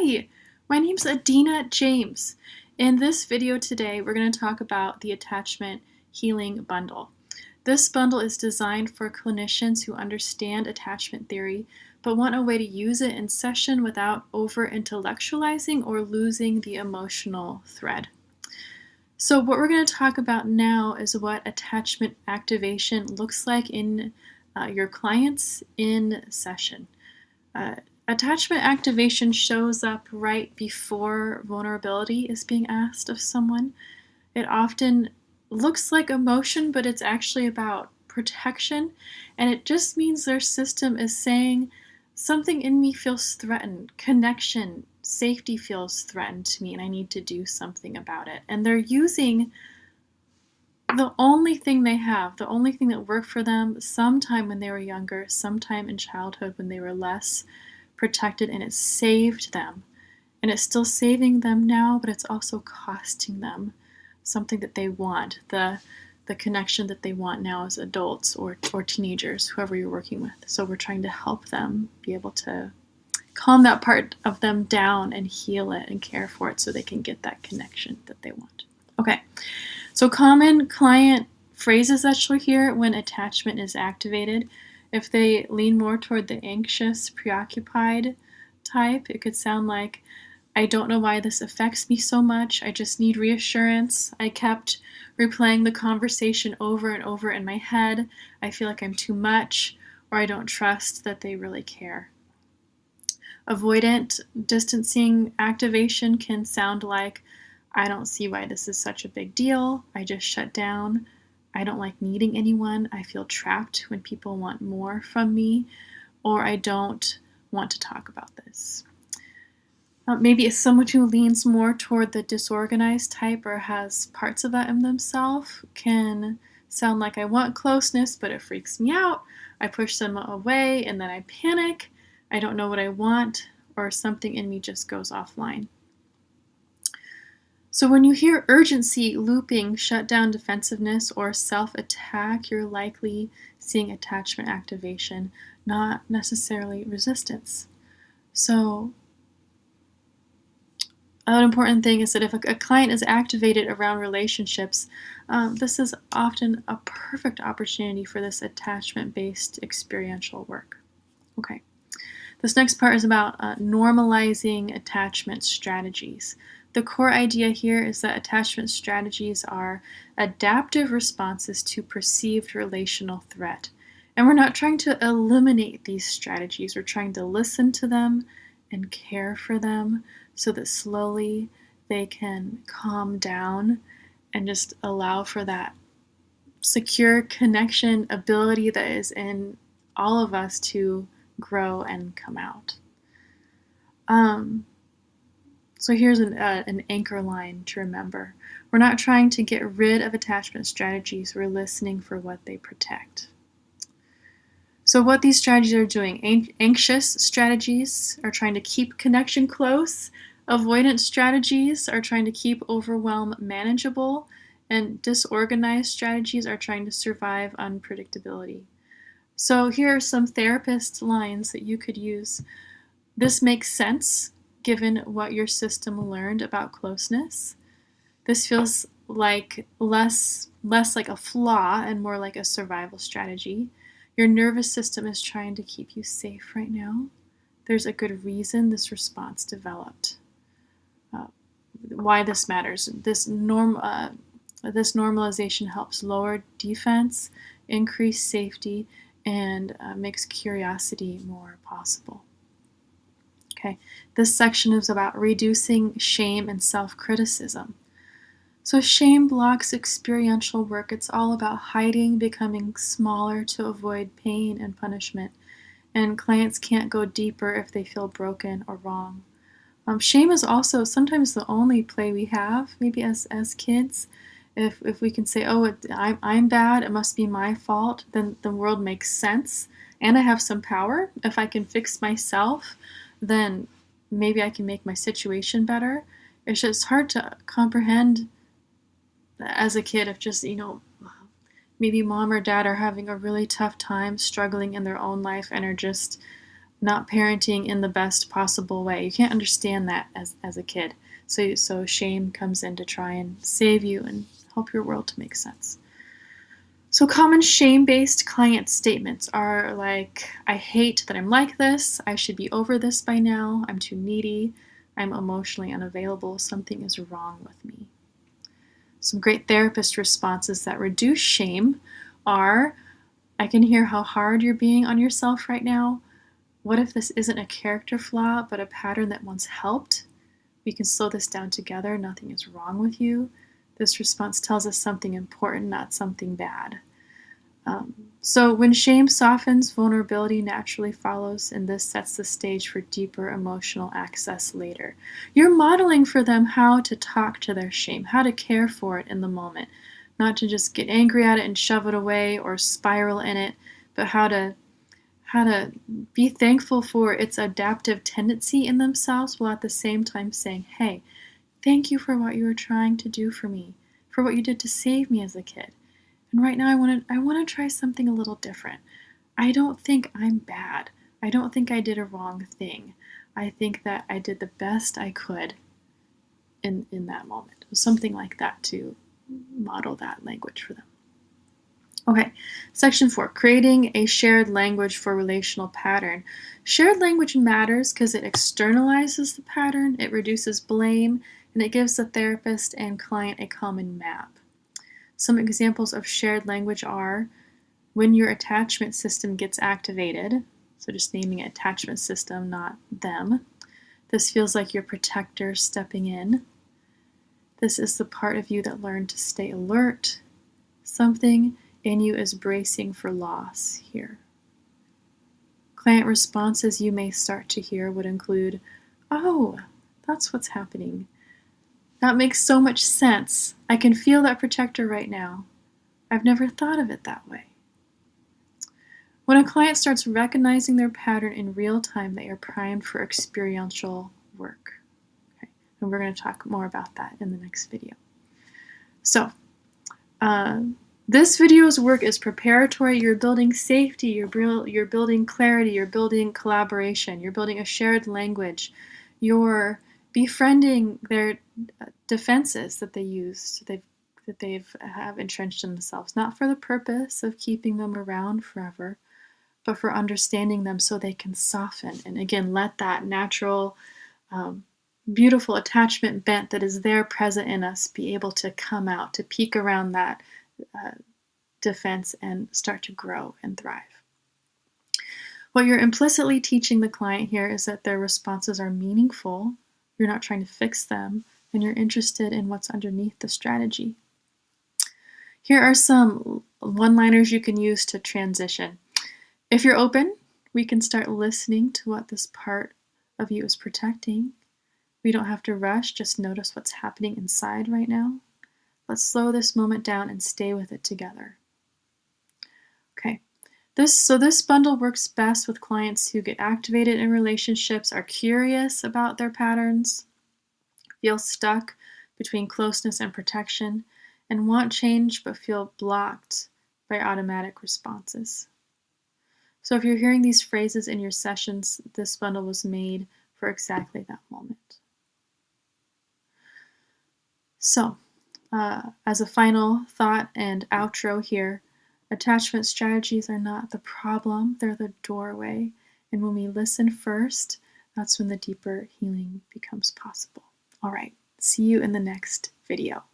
Hi, my name's Adina James. In this video today, we're going to talk about the Attachment Healing Bundle. This bundle is designed for clinicians who understand attachment theory, but want a way to use it in session without over-intellectualizing or losing the emotional thread. So what we're going to talk about now is what attachment activation looks like in your clients in session. Attachment activation shows up right before vulnerability is being asked of someone. It often looks like emotion, but it's actually about protection, and it just means their system is saying, something in me feels threatened, connection, safety feels threatened to me, and I need to do something about it. And they're using the only thing they have, the only thing that worked for them sometime when they were younger, sometime in childhood when they were less protected, and it saved them. And it's still saving them now, but it's also costing them something that they want, the connection that they want now as adults or teenagers, whoever you're working with. So we're trying to help them be able to calm that part of them down and heal it and care for it so they can get that connection that they want. Okay, so common client phrases that you'll hear when attachment is activated. If they lean more toward the anxious, preoccupied type, it could sound like, I don't know why this affects me so much. I just need reassurance. I kept replaying the conversation over and over in my head. I feel like I'm too much, or I don't trust that they really care. Avoidant distancing activation can sound like, I don't see why this is such a big deal. I just shut down. I don't like needing anyone. I feel trapped when people want more from me, or I don't want to talk about this. Maybe it's someone who leans more toward the disorganized type or has parts of that in themselves. Can sound like, I want closeness, but it freaks me out. I push them away and then I panic. I don't know what I want, or something in me just goes offline. So when you hear urgency, looping, shutdown defensiveness, or self-attack, you're likely seeing attachment activation, not necessarily resistance. So an important thing is that if a client is activated around relationships, this is often a perfect opportunity for this attachment-based experiential work. Okay, this next part is about normalizing attachment strategies. The core idea here is that attachment strategies are adaptive responses to perceived relational threat. And we're not trying to eliminate these strategies. We're trying to listen to them and care for them so that slowly they can calm down and just allow for that secure connection ability that is in all of us to grow and come out. So here's an anchor line to remember. We're not trying to get rid of attachment strategies. We're listening for what they protect. So what these strategies are doing, anxious strategies are trying to keep connection close. Avoidant strategies are trying to keep overwhelm manageable. And disorganized strategies are trying to survive unpredictability. So here are some therapist lines that you could use. This makes sense given what your system learned about closeness. This feels like less like a flaw and more like a survival strategy. Your nervous system is trying to keep you safe right now. There's a good reason this response developed. Why this matters. This normalization helps lower defense, increase safety, and makes curiosity more possible. Okay, this section is about reducing shame and self-criticism. So shame blocks experiential work. It's all about hiding, becoming smaller to avoid pain and punishment. And clients can't go deeper if they feel broken or wrong. Shame is also sometimes the only play we have, maybe as kids. If we can say, oh, I'm bad, it must be my fault, then the world makes sense. And I have some power. If I can fix myself, then maybe I can make my situation better. It's just hard to comprehend as a kid if just, maybe mom or dad are having a really tough time struggling in their own life and are just not parenting in the best possible way. You can't understand that as a kid. So shame comes in to try and save you and help your world to make sense. So common shame-based client statements are like, I hate that I'm like this, I should be over this by now, I'm too needy, I'm emotionally unavailable, something is wrong with me. Some great therapist responses that reduce shame are, I can hear how hard you're being on yourself right now. What if this isn't a character flaw, but a pattern that once helped? We can slow this down together. Nothing is wrong with you. This response tells us something important, not something bad. So when shame softens, vulnerability naturally follows, and this sets the stage for deeper emotional access later. You're modeling for them how to talk to their shame, how to care for it in the moment, not to just get angry at it and shove it away or spiral in it, but how to be thankful for its adaptive tendency in themselves while at the same time saying, hey, thank you for what you were trying to do for me, for what you did to save me as a kid. And right now I want to try something a little different. I don't think I'm bad. I don't think I did a wrong thing. I think that I did the best I could in that moment. Something like that to model that language for them. Okay, section 4, creating a shared language for relational pattern. Shared language matters because it externalizes the pattern, it reduces blame, and it gives the therapist and client a common map. Some examples of shared language are when your attachment system gets activated, so just naming it attachment system, not them. This feels like your protector stepping in. This is the part of you that learned to stay alert. Something in you is bracing for loss here. Client responses you may start to hear would include, oh, that's what's happening. That makes so much sense. I can feel that protector right now. I've never thought of it that way. When a client starts recognizing their pattern in real time, they are primed for experiential work. Okay? And we're going to talk more about that in the next video. So, this video's work is preparatory. You're building safety, you're building clarity, you're building collaboration, you're building a shared language, you're befriending their defenses that they use, that they've entrenched in themselves, not for the purpose of keeping them around forever, but for understanding them so they can soften and again let that natural beautiful attachment bent that is there present in us be able to come out, to peek around that defense and start to grow and thrive. What you're implicitly teaching the client here is that their responses are meaningful, you're not trying to fix them, and you're interested in what's underneath the strategy. Here are some one-liners you can use to transition. If you're open, we can start listening to what this part of you is protecting. We don't have to rush, just notice what's happening inside right now. Let's slow this moment down and stay with it together. Okay, this bundle works best with clients who get activated in relationships, are curious about their patterns, feel stuck between closeness and protection, and want change but feel blocked by automatic responses. So if you're hearing these phrases in your sessions, this bundle was made for exactly that moment. So, as a final thought and outro here, attachment strategies are not the problem, they're the doorway. And when we listen first, that's when the deeper healing becomes possible. All right, see you in the next video.